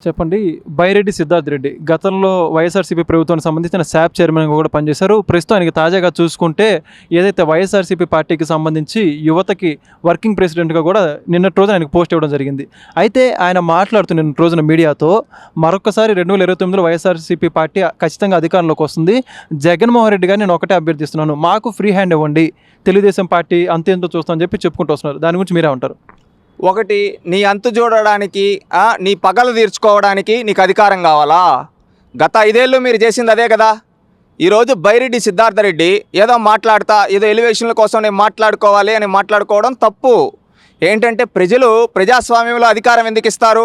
చెప్పండి. బైరెడ్డి సిద్ధార్థ్ రెడ్డి గతంలో వైఎస్ఆర్‌సీపీ ప్రభుత్వానికి సంబంధించిన శాప్ చైర్మన్‌గా కూడా పనిచేశారు. ప్రస్తుతం ఆయనకి తాజాగా చూసుకుంటే ఏదైతే వైఎస్ఆర్‌సీపీ పార్టీకి సంబంధించి యువతకి వర్కింగ్ ప్రెసిడెంట్‌గా కూడా నిన్నటి రోజున ఆయనకు పోస్ట్ ఇవ్వడం జరిగింది. అయితే ఆయన మాట్లాడుతూ నిన్నటి రోజున మీడియాతో మరొక్కసారి 2029లో వైఎస్ఆర్‌సీపీ పార్టీ ఖచ్చితంగా అధికారంలోకి వస్తుంది. జగన్మోహన్ రెడ్డి గారిని నేను ఒకటే అభ్యర్థిస్తున్నాను. మాకు ఫ్రీ హ్యాండ్ ఇవ్వండి. తెలుగుదేశం పార్టీ అంతేంతో చూస్తామని చెప్పి చెప్పుకుంటూ వస్తున్నారు. దాని గురించి మీరేమంటారు? ఒకటి నీ అంతు చూడడానికి నీ పగలు తీర్చుకోవడానికి నీకు అధికారం కావాలా? గత 5 ఏళ్ళు మీరు చేసింది అదే కదా. ఈరోజు బైరెడ్డి సిద్ధార్థ రెడ్డి ఏదో మాట్లాడతా ఏదో ఎలివేషన్ల కోసం నేను మాట్లాడుకోవాలి అని మాట్లాడుకోవడం తప్పు. ఏంటంటే ప్రజలు ప్రజాస్వామ్యంలో అధికారం ఎందుకు ఇస్తారు?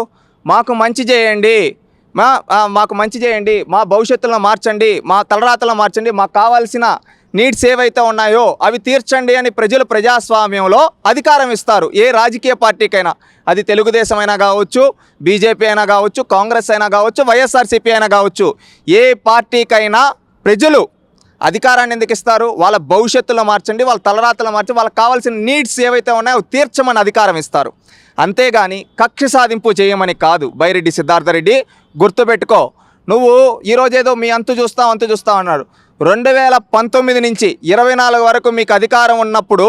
మాకు మంచి చేయండి, మాకు మంచి చేయండి, మా భవిష్యత్తులో మార్చండి, మా తలరాతలో మార్చండి, మాకు కావాల్సిన నీడ్స్ ఏవైతే ఉన్నాయో అవి తీర్చండి అని ప్రజలు ప్రజాస్వామ్యంలో అధికారం ఇస్తారు. ఏ రాజకీయ పార్టీకైనా, అది తెలుగుదేశం అయినా కావచ్చు, బీజేపీ అయినా కావచ్చు, కాంగ్రెస్ అయినా కావచ్చు, వైఎస్ఆర్సీపీ అయినా కావచ్చు, ఏ పార్టీకైనా ప్రజలు అధికారాన్ని ఎందుకు ఇస్తారు? వాళ్ళ భవిష్యత్తులో మార్చండి, వాళ్ళ తలరాతలో మార్చి వాళ్ళకి కావాల్సిన నీడ్స్ ఏవైతే ఉన్నాయో అవి తీర్చమని అధికారం ఇస్తారు. అంతేగాని కక్ష సాధింపు చేయమని కాదు. బైరెడ్డి సిద్ధార్థ రెడ్డి గుర్తుపెట్టుకో, నువ్వు ఈరోజేదో మీ అంతు చూస్తావు అన్నాడు. 2019 నుంచి 24 వరకు మీకు అధికారం ఉన్నప్పుడు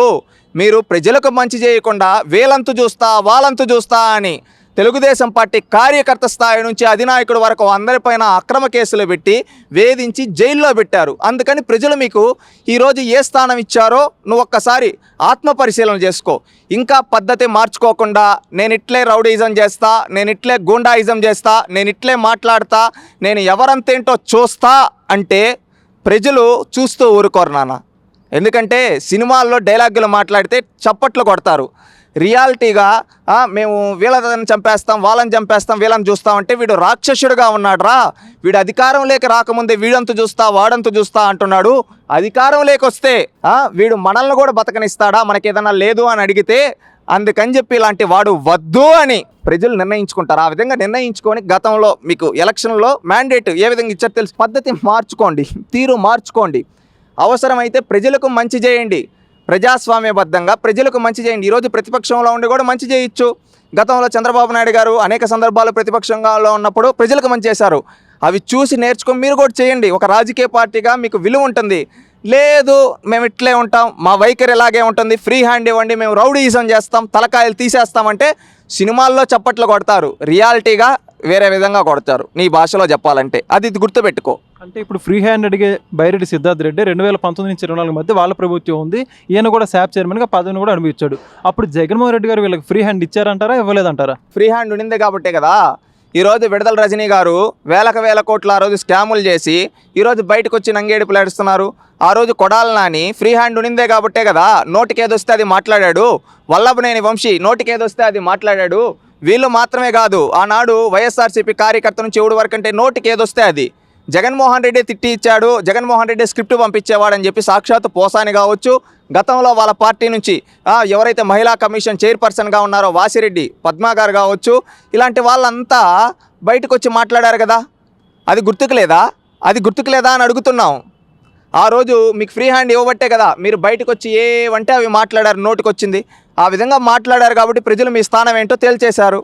మీరు ప్రజలకు మంచి చేయకుండా వీళ్ళంతు చూస్తా వాళ్ళంతు చూస్తా అని తెలుగుదేశం పార్టీ కార్యకర్త స్థాయి నుంచి అధినాయకుడి వరకు అందరిపైన అక్రమ కేసులు పెట్టి వేధించి జైల్లో పెట్టారు. అందుకని ప్రజలు మీకు ఈరోజు ఏ స్థానం ఇచ్చారో నువ్వు ఒక్కసారి ఆత్మ పరిశీలన చేసుకో. ఇంకా పద్ధతి మార్చుకోకుండా నేను ఇట్లే రౌడీజం చేస్తా, నేను ఇట్లే గూండాయిజం చేస్తా, నేను ఇట్లే మాట్లాడతా, నేను ఎవరంతేంటో చూస్తా అంటే ప్రజలు చూస్తూ ఊరుకోరు నాన్న. ఎందుకంటే సినిమాల్లో డైలాగులు మాట్లాడితే చప్పట్లు కొడతారు. రియాలిటీగా మేము వీళ్ళని చంపేస్తాం, వాళ్ళని చంపేస్తాం, వీళ్ళని చూస్తామంటే వీడు రాక్షసుడిగా ఉన్నాడురా. వీడు అధికారం లేక రాకముందే వీడంతు చూస్తా వాడంతు చూస్తా అంటున్నాడు. అధికారం లేకొస్తే వీడు మనల్ని కూడా బతకనిస్తాడా? మనకి ఏదైనా లేదు అని అడిగితే అందుకని చెప్పి ఇలాంటి వాడు వద్దు అని ప్రజలు నిర్ణయించుకుంటారు. ఆ విధంగా నిర్ణయించుకొని గతంలో మీకు ఎలక్షన్లో మ్యాండేట్ ఏ విధంగా ఇచ్చారో తెలుసు. పద్ధతి మార్చుకోండి, తీరు మార్చుకోండి. అవసరమైతే ప్రజలకు మంచి చేయండి, ప్రజాస్వామ్యబద్ధంగా ప్రజలకు మంచి చేయండి. ఈరోజు ప్రతిపక్షంలో ఉండి కూడా మంచి చేయొచ్చు. గతంలో చంద్రబాబు నాయుడు గారు అనేక సందర్భాలు ప్రతిపక్షంగా ఉన్నప్పుడు ప్రజలకు మంచి చేశారు. అవి చూసి నేర్చుకొని మీరు కూడా చేయండి. ఒక రాజకీయ పార్టీగా మీకు విలువ ఉంటుంది. లేదు మేము ఇట్లే ఉంటాం, మా వైఖరి ఇలాగే ఉంటుంది, ఫ్రీ హ్యాండ్ ఇవ్వండి, మేము రౌడీయిజం చేస్తాం, తలకాయలు తీసేస్తామంటే సినిమాల్లో చప్పట్లు కొడతారు, రియాలిటీగా వేరే విధంగా కొడతారు. నీ భాషలో చెప్పాలంటే అది గుర్తుపెట్టుకో. అంటే ఇప్పుడు ఫ్రీ హ్యాండ్ అడిగే బైరెడ్డి సిద్ధార్థ్ రెడ్డి 2019 నుంచి 24 మధ్య వాళ్ళ ప్రభుత్వం ఉంది. ఈయన కూడా శాప్ చైర్మన్గా పదవిని కూడా అనుభవించాడు. అప్పుడు జగన్మోహన్ రెడ్డి గారు వీళ్ళకి ఫ్రీ హ్యాండ్ ఇచ్చారంటారా, ఇవ్వలేదంటారా? ఫ్రీ హ్యాండ్ ఉండిందే కాబట్టే కదా ఈరోజు విడుదల రజనీ గారు వేల కోట్ల ఆ రోజు స్కాములు చేసి ఈరోజు బయటకు వచ్చి నంగేడుపులు ఏడుస్తున్నారు. ఆ రోజు కొడాలి నాని ఫ్రీ హ్యాండ్ ఉండిందే కాబట్టే కదా నోటికేదొస్తే అది మాట్లాడాడు. వల్లభనేని వంశీ నోటికేదొస్తే అది మాట్లాడాడు. వీళ్ళు మాత్రమే కాదు, ఆనాడు వైఎస్ఆర్సీపీ కార్యకర్త నుంచి ఎవడు వరకు అంటే నోటికేదొస్తే అది జగన్మోహన్ రెడ్డి తిట్టి ఇచ్చాడు, జగన్మోహన్ రెడ్డి స్క్రిప్ట్ పంపించేవాడని చెప్పి సాక్షాత్ పోసాని కావచ్చు, గతంలో వాళ్ళ పార్టీ నుంచి ఎవరైతే మహిళా కమిషన్ చైర్పర్సన్గా ఉన్నారో వాసిరెడ్డి పద్మా గారు కావచ్చు, ఇలాంటి వాళ్ళంతా బయటకు వచ్చి మాట్లాడారు కదా. అది గుర్తుకు లేదా అని అడుగుతున్నాం. ఆ రోజు మీకు ఫ్రీ హ్యాండ్ ఇవ్వబట్టే కదా మీరు బయటకు వచ్చి ఏవంటే అవి మాట్లాడారు, నోటికి వచ్చింది. ఆ విధంగా మాట్లాడారు కాబట్టి ప్రజలు మీ స్థానం ఏంటో తేల్చేశారు.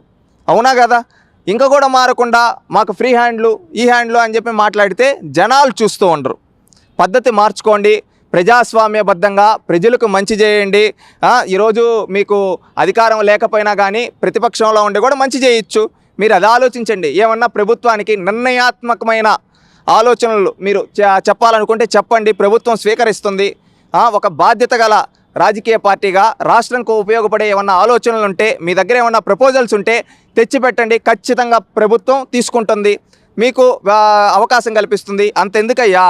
అవునా కదా? ఇంకా కూడా మారకుండా మాకు ఫ్రీ హ్యాండ్లు ఈ హ్యాండ్లు అని చెప్పి మాట్లాడితే జనాలు చూస్తూ ఉండరు. పద్ధతి మార్చుకోండి, ప్రజాస్వామ్యబద్ధంగా ప్రజలకు మంచి చేయండి. ఈరోజు మీకు అధికారం లేకపోయినా కానీ ప్రతిపక్షంలో ఉండి కూడా మంచి చేయొచ్చు. మీరు అది ఆలోచించండి. ఏమన్నా ప్రభుత్వానికి నిర్ణయాత్మకమైన ఆలోచనలు మీరు చెప్పాలనుకుంటే చెప్పండి, ప్రభుత్వం స్వీకరిస్తుంది. ఒక బాధ్యత గల రాజకీయ పార్టీగా రాష్ట్రంకు ఉపయోగపడే ఏమన్నా ఆలోచనలు ఉంటే, మీ దగ్గర ఏమన్నా ప్రపోజల్స్ ఉంటే తెచ్చిపెట్టండి. ఖచ్చితంగా ప్రభుత్వం తీసుకుంటుంది, మీకు అవకాశం కల్పిస్తుంది. అంతెందుకయ్యా,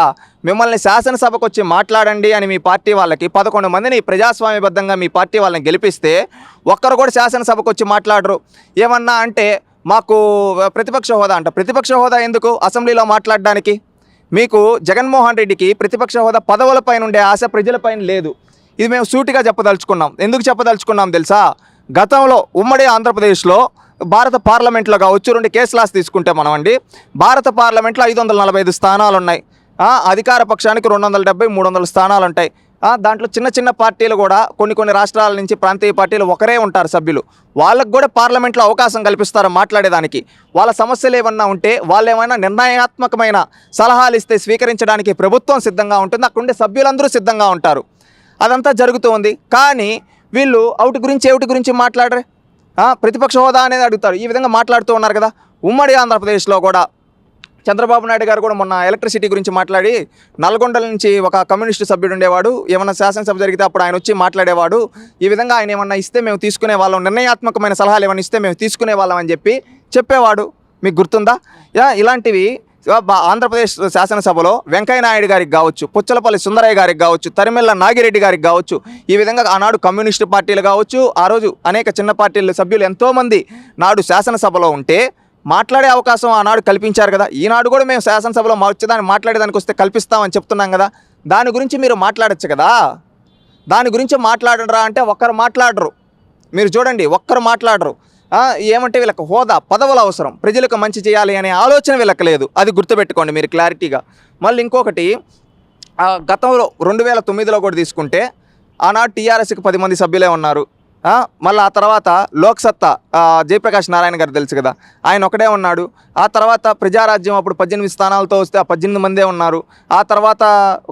మిమ్మల్ని శాసనసభకు వచ్చి మాట్లాడండి అని మీ పార్టీ వాళ్ళకి 11 మందిని ప్రజాస్వామ్యబద్ధంగా మీ పార్టీ వాళ్ళని గెలిపిస్తే ఒక్కరు కూడా శాసనసభకు వచ్చి మాట్లాడరు. ఏమన్నా అంటే మాకు ప్రతిపక్ష హోదా అంట. ప్రతిపక్ష హోదా ఎందుకు? అసెంబ్లీలో మాట్లాడడానికి. మీకు జగన్మోహన్ రెడ్డికి ప్రతిపక్ష హోదా పదవులపైన ఉండే ఆశ ప్రజలపైన లేదు. ఇది మేము సూటిగా చెప్పదలుచుకున్నాం. ఎందుకు చెప్పదలుచుకున్నాం తెలుసా? గతంలో ఉమ్మడి ఆంధ్రప్రదేశ్లో భారత పార్లమెంట్లో కావచ్చు, 2 కేసులాస్ తీసుకుంటే మనం అండి, భారత పార్లమెంట్లో 545 స్థానాలు ఉన్నాయి. అధికార పక్షానికి 270, 300 స్థానాలు ఉంటాయి. దాంట్లో చిన్న చిన్న పార్టీలు కూడా కొన్ని రాష్ట్రాల నుంచి ప్రాంతీయ పార్టీలు ఒకరే ఉంటారు సభ్యులు. వాళ్ళకు కూడా పార్లమెంట్లో అవకాశం కల్పిస్తారు మాట్లాడేదానికి. వాళ్ళ సమస్యలు ఏమన్నా ఉంటే వాళ్ళు ఏమైనా నిర్ణయాత్మకమైన సలహాలు ఇస్తే స్వీకరించడానికి ప్రభుత్వం సిద్ధంగా ఉంటుంది, అక్కడ ఉండే సభ్యులందరూ సిద్ధంగా ఉంటారు. అదంతా జరుగుతూ ఉంది. కానీ వీళ్ళు ఏమిటి గురించి మాట్లాడరే, ప్రతిపక్ష హోదా అనేది అడుగుతారు. ఈ విధంగా మాట్లాడుతూ ఉన్నారు కదా. ఉమ్మడి ఆంధ్రప్రదేశ్లో కూడా చంద్రబాబు నాయుడు గారు కూడా మొన్న ఎలక్ట్రిసిటీ గురించి మాట్లాడి, నల్గొండల నుంచి ఒక కమ్యూనిస్టు సభ్యుడు ఉండేవాడు, ఏమన్నా శాసనసభ జరిగితే అప్పుడు ఆయన వచ్చి మాట్లాడేవాడు. ఈ విధంగా ఆయన ఏమన్నా ఇస్తే మేము తీసుకునే వాళ్ళం, నిర్ణయాత్మకమైన సలహాలు ఏమైనా ఇస్తే మేము తీసుకునే వాళ్ళం అని చెప్పేవాడు. మీకు గుర్తుందా? ఇలాంటివి ఆంధ్రప్రదేశ్ శాసనసభలో వెంకయ్య నాయుడు గారికి కావచ్చు, పుచ్చలపల్లి సుందరయ్య గారికి కావచ్చు, తరిమెల్ల నాగిరెడ్డి గారికి కావచ్చు, ఈ విధంగా ఆనాడు కమ్యూనిస్టు పార్టీలు కావచ్చు, ఆ రోజు అనేక చిన్న పార్టీల సభ్యులు ఎంతోమంది నాడు శాసనసభలో ఉంటే మాట్లాడే అవకాశం ఆనాడు కల్పించారు కదా. ఈనాడు కూడా మేము శాసనసభలో వచ్చేదాన్ని మాట్లాడేదానికి వస్తే కల్పిస్తామని చెప్తున్నాం కదా. దాని గురించి మీరు మాట్లాడచ్చు కదా. దాని గురించి మాట్లాడరా అంటే ఒక్కరు మాట్లాడరు. మీరు చూడండి, ఒక్కరు మాట్లాడరు. ఏమంటే వీళ్ళకి హోదా, పదవులు అవసరం, ప్రజలకు మంచి చేయాలి అనే ఆలోచన వీళ్ళకి లేదు. అది గుర్తుపెట్టుకోండి మీరు క్లారిటీగా. మళ్ళీ ఇంకొకటి, గతంలో 2009లో కూడా తీసుకుంటే ఆనాడు టీఆర్ఎస్కి 10 మంది సభ్యులే ఉన్నారు. మళ్ళీ ఆ తర్వాత లోక్సత్తా జయప్రకాష్ నారాయణ గారు తెలుసు కదా, ఆయన ఒకడే ఉన్నాడు. ఆ తర్వాత ప్రజారాజ్యం అప్పుడు 18 స్థానాలతో వస్తే ఆ 18 మందే ఉన్నారు. ఆ తర్వాత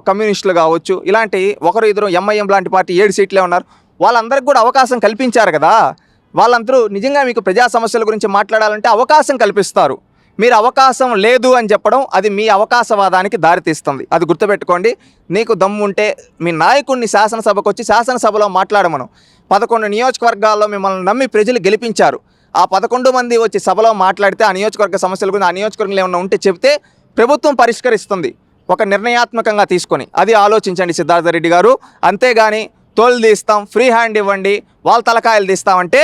కమ్యూనిస్టులు కావచ్చు, ఇలాంటి ఒకరు ఇద్దరు ఎంఐఎం లాంటి పార్టీ 7 సీట్లే ఉన్నారు. వాళ్ళందరికీ కూడా అవకాశం కల్పించారు కదా. వాళ్ళందరూ నిజంగా మీకు ప్రజా సమస్యల గురించి మాట్లాడాలంటే అవకాశం కల్పిస్తారు. మీరు అవకాశం లేదు అని చెప్పడం అది మీ అవకాశవాదానికి దారితీస్తుంది. అది గుర్తుపెట్టుకోండి. నీకు దమ్ము ఉంటే మీ నాయకుడిని శాసనసభకు వచ్చి శాసనసభలో మాట్లాడమను. 11 నియోజకవర్గాల్లో మిమ్మల్ని నమ్మి ప్రజలు గెలిపించారు. ఆ 11 మంది వచ్చి సభలో మాట్లాడితే ఆ నియోజకవర్గ సమస్యల గురించి, ఆ నియోజకవర్గంలో ఏమన్నా ఉంటే చెప్తే ప్రభుత్వం పరిష్కరిస్తుంది ఒక నిర్ణయాత్మకంగా తీసుకొని. అది ఆలోచించండి సిద్ధార్థ రెడ్డి గారు. అంతేగాని తోలు తీస్తాం, ఫ్రీ హ్యాండ్ ఇవ్వండి, వాళ్ళ తలకాయలు తీస్తామంటే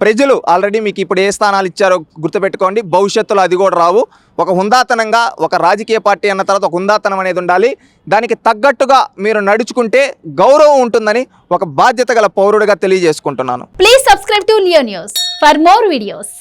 ప్రజలు ఆల్రెడీ మీకు ఇప్పుడు ఏ స్థానాలు ఇచ్చారో గుర్తుపెట్టుకోండి. భవిష్యత్తులో అది కూడా రావు. ఒక హుందాతనంగా, ఒక రాజకీయ పార్టీ అన్న తర్వాత ఒక హుందాతనం అనేది ఉండాలి. దానికి తగ్గట్టుగా మీరు నడుచుకుంటే గౌరవం ఉంటుందని ఒక బాధ్యత గల పౌరుడిగా తెలియజేసుకుంటున్నాను. Please subscribe to Leo news for more videos.